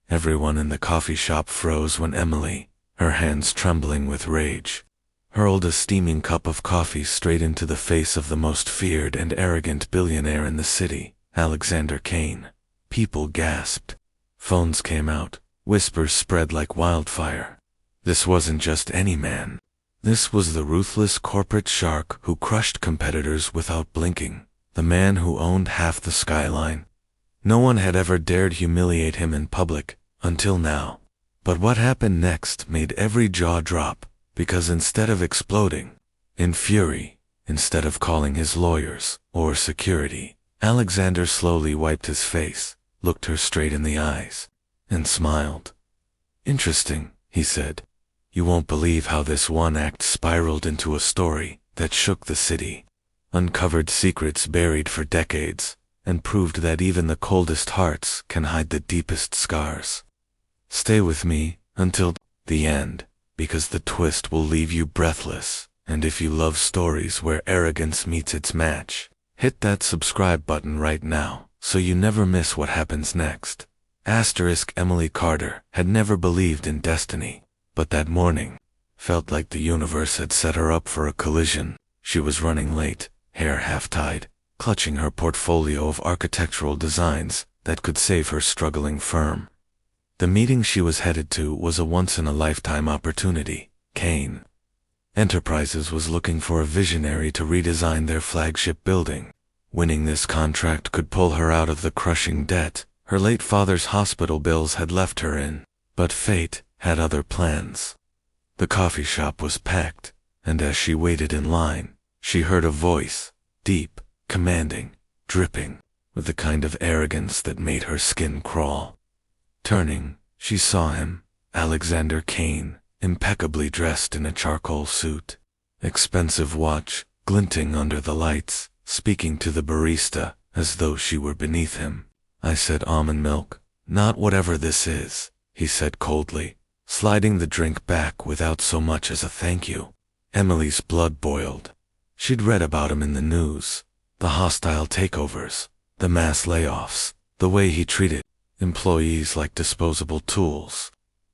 Everyone in the coffee shop froze when Emily, her hands trembling with rage, hurled a steaming cup of coffee straight into the face of the most feared and arrogant billionaire in the city, Alexander Kane. People gasped. Phones came out. Whispers spread like wildfire. This wasn't just any man. This was the ruthless corporate shark who crushed competitors without blinking, the man who owned half the skyline. No one had ever dared humiliate him in public, until now. But what happened next made every jaw drop, because instead of exploding in fury, instead of calling his lawyers or security, Alexander slowly wiped his face, looked her straight in the eyes, and smiled. "Interesting," he said. "You won't believe how this one act spiraled into a story that shook the city, uncovered secrets buried for decades, and proved that even the coldest hearts can hide the deepest scars. Stay with me until the end, because the twist will leave you breathless, and if you love stories where arrogance meets its match, hit that subscribe button right now so you never miss what happens next." Emily Carter had never believed in destiny, but that morning felt like the universe had set her up for a collision. She was running late, hair half-tied, clutching her portfolio of architectural designs that could save her struggling firm. The meeting she was headed to was a once-in-a-lifetime opportunity. Kane Enterprises was looking for a visionary to redesign their flagship building. Winning this contract could pull her out of the crushing debt her late father's hospital bills had left her in, but fate had other plans. The coffee shop was packed, and as she waited in line, she heard a voice, deep, commanding, dripping, with the kind of arrogance that made her skin crawl. Turning, she saw him, Alexander Kane, impeccably dressed in a charcoal suit, expensive watch glinting under the lights, speaking to the barista as though she were beneath him. "I said almond milk, not whatever this is," he said coldly, sliding the drink back without so much as a thank you. Emily's blood boiled. She'd read about him in the news, the hostile takeovers, the mass layoffs, the way he treated employees like disposable tools.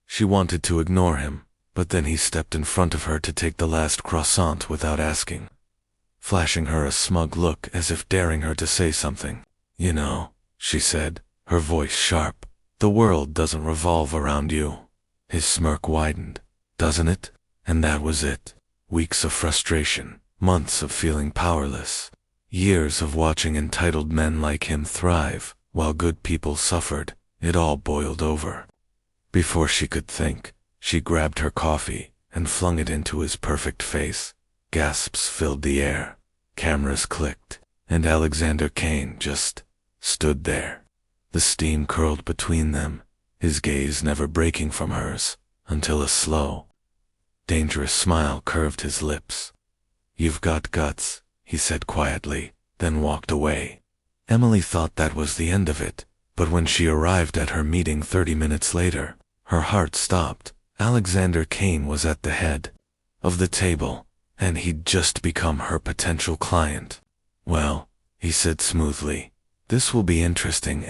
She wanted to ignore him, but then he stepped in front of her to take the last croissant without asking, flashing her a smug look as if daring her to say something. "You know," she said, her voice sharp, "the world doesn't revolve around you." His smirk widened. "Doesn't it?" And that was it. Weeks of frustration, months of feeling powerless, years of watching entitled men like him thrive, while good people suffered. It all boiled over. Before she could think, she grabbed her coffee and flung it into his perfect face. Gasps filled the air. Cameras clicked, and Alexander Kane just stood there. The steam curled between them, his gaze never breaking from hers, until a slow, dangerous smile curved his lips. "You've got guts," he said quietly, then walked away. Emily thought that was the end of it, but when she arrived at her meeting 30 minutes later, her heart stopped. Alexander Kane was at the head of the table, and he'd just become her potential client. "Well," he said smoothly, "this will be interesting."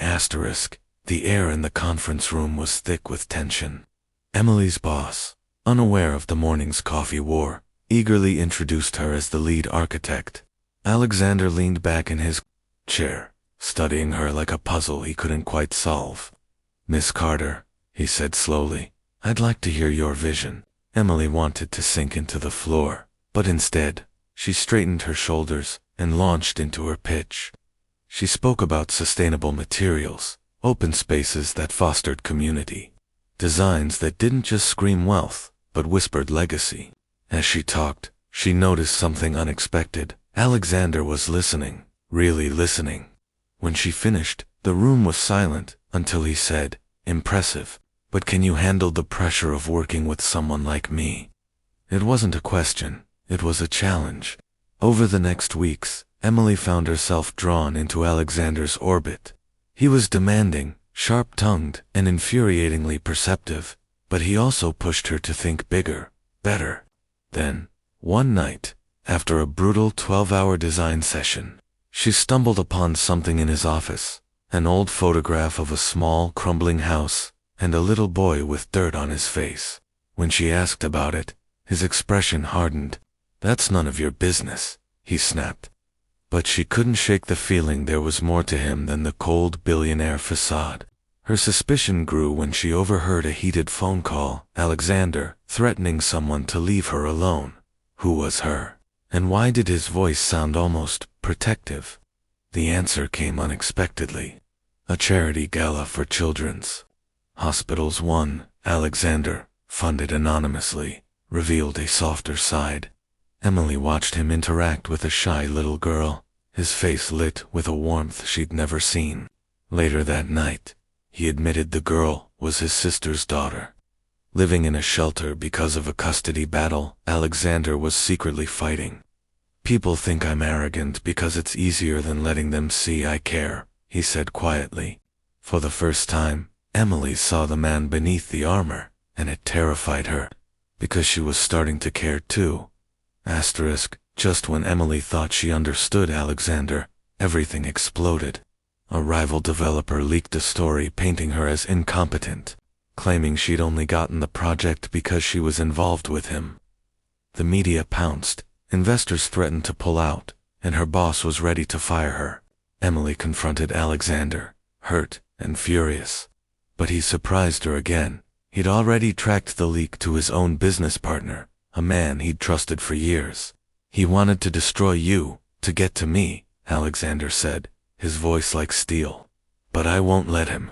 The air in the conference room was thick with tension. Emily's boss, unaware of the morning's coffee war, eagerly introduced her as the lead architect. Alexander leaned back in his chair, studying her like a puzzle he couldn't quite solve. "Miss Carter," he said slowly, "I'd like to hear your vision." Emily wanted to sink into the floor, but instead, she straightened her shoulders and launched into her pitch. She spoke about sustainable materials, open spaces that fostered community, designs that didn't just scream wealth, but whispered legacy. As she talked, she noticed something unexpected. Alexander was listening, really listening. When she finished, the room was silent until he said, "Impressive, but can you handle the pressure of working with someone like me?" It wasn't a question, it was a challenge. Over the next weeks, Emily found herself drawn into Alexander's orbit. He was demanding, sharp-tongued, and infuriatingly perceptive, but he also pushed her to think bigger, better. Then, one night, after a brutal 12-hour design session, she stumbled upon something in his office, an old photograph of a small, crumbling house, and a little boy with dirt on his face. When she asked about it, his expression hardened. "That's none of your business," he snapped. But she couldn't shake the feeling there was more to him than the cold billionaire facade. Her suspicion grew when she overheard a heated phone call, Alexander, threatening someone to leave her alone. Who was her? And why did his voice sound almost protective? The answer came unexpectedly. A charity gala for children's hospitals. One, Alexander, funded anonymously, revealed a softer side. Emily watched him interact with a shy little girl, his face lit with a warmth she'd never seen. Later that night, he admitted the girl was his sister's daughter. Living in a shelter because of a custody battle, Alexander was secretly fighting. "People think I'm arrogant because it's easier than letting them see I care," he said quietly. For the first time, Emily saw the man beneath the armor, and it terrified her, because she was starting to care too. Just when Emily thought she understood Alexander, everything exploded. A rival developer leaked a story painting her as incompetent, claiming she'd only gotten the project because she was involved with him. The media pounced, investors threatened to pull out, and her boss was ready to fire her. Emily confronted Alexander, hurt and furious. But he surprised her again. He'd already tracked the leak to his own business partner, a man he'd trusted for years. "He wanted to destroy you, to get to me," Alexander said, his voice like steel. "But I won't let him."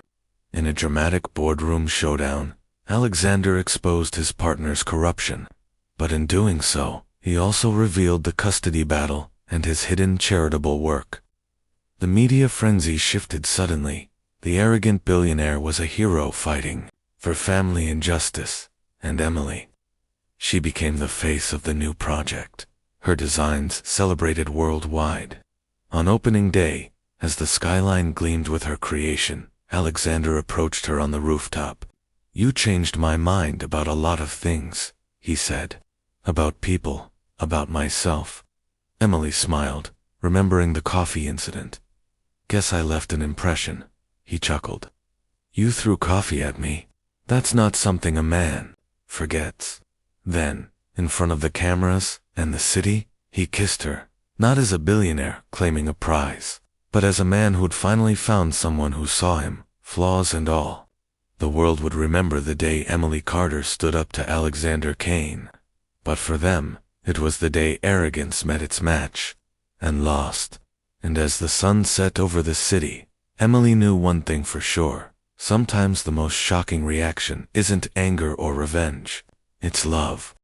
In a dramatic boardroom showdown, Alexander exposed his partner's corruption. But in doing so, he also revealed the custody battle and his hidden charitable work. The media frenzy shifted suddenly. The arrogant billionaire was a hero fighting for family and justice, and Emily, she became the face of the new project. Her designs celebrated worldwide. On opening day, as the skyline gleamed with her creation, Alexander approached her on the rooftop. "You changed my mind about a lot of things," he said. "About people, about myself." Emily smiled, remembering the coffee incident. "Guess I left an impression," he chuckled. "You threw coffee at me. That's not something a man forgets." Then, in front of the cameras and the city, he kissed her, not as a billionaire claiming a prize, but as a man who'd finally found someone who saw him, flaws and all. The world would remember the day Emily Carter stood up to Alexander Kane. But for them, it was the day arrogance met its match, and lost. And as the sun set over the city, Emily knew one thing for sure. Sometimes the most shocking reaction isn't anger or revenge. It's love.